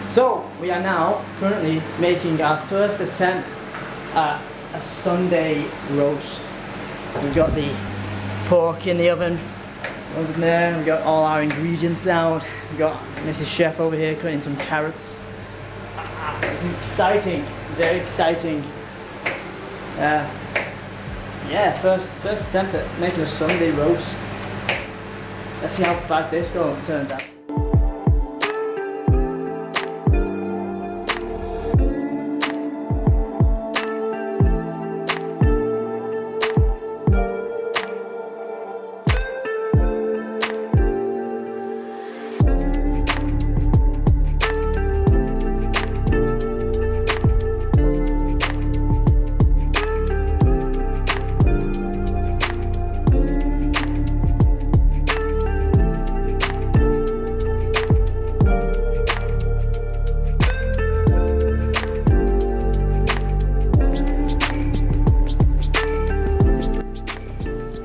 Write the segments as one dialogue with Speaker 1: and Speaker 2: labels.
Speaker 1: So we are now currently making our first attempt at a Sunday roast. We've got the pork in the oven over there, we've got all our ingredients out, we've got Mrs. Chef over here cutting some carrots. It's exciting, very exciting. Yeah, first attempt at making a Sunday roast. Let's see how bad this turns out.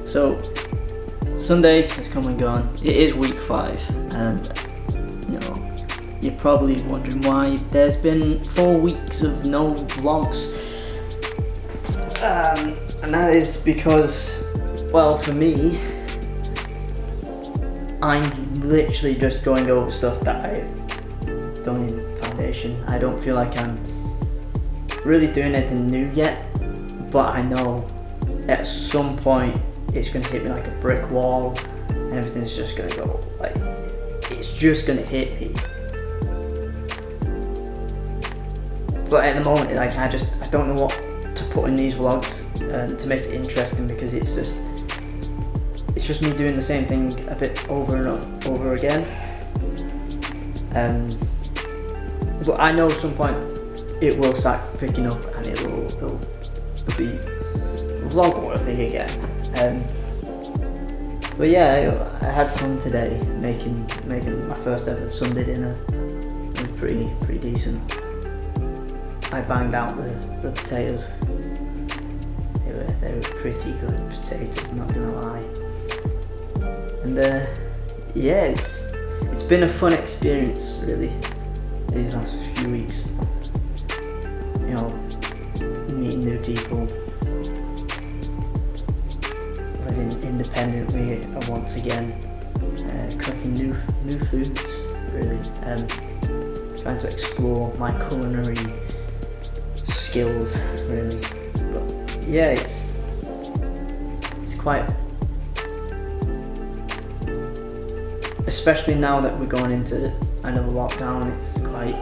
Speaker 1: So, Sunday has come and gone. It is week 5, and you know, you're probably wondering why there's been 4 weeks of no vlogs. And that is because, well, for me, I'm literally just going over stuff that I've done in Foundation. I don't feel like I'm really doing anything new yet, but I know at some point it's going to hit me like a brick wall and everything's just going to go, like, it's just going to hit me. But at the moment, like, I don't know what to put in these vlogs to make it interesting, because it's just me doing the same thing a bit over and over again. But I know at some point it will start picking up and it'll be vlog worthy again. But yeah, I had fun today making my first ever Sunday dinner. It was pretty decent. I banged out the potatoes. They were pretty good potatoes, not gonna lie. And yeah, it's been a fun experience really these last few weeks. You know, meeting new people, living independently once again, cooking new foods really, trying to explore my culinary skills really. But yeah, it's quite, especially now that we're going into another lockdown, it's quite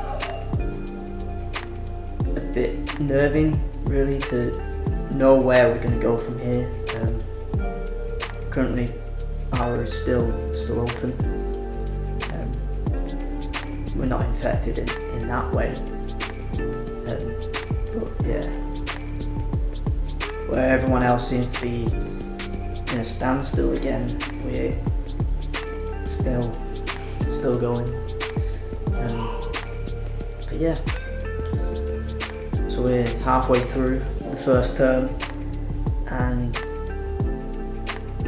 Speaker 1: a bit nerving really to know where we're going to go from here. Currently ours is still open. We're not infected in that way, but yeah, where everyone else seems to be in a standstill again, we're still going. But yeah, so we're halfway through the first term, and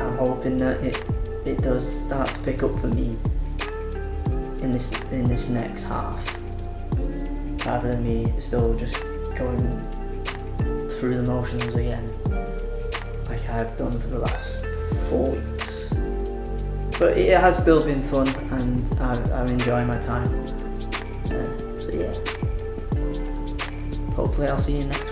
Speaker 1: I'm hoping that it does start to pick up for me in this next half, rather than me still just going through the motions again like I've done for the last 4 weeks. But it has still been fun, and I'm enjoying my time. So yeah, hopefully I'll see you next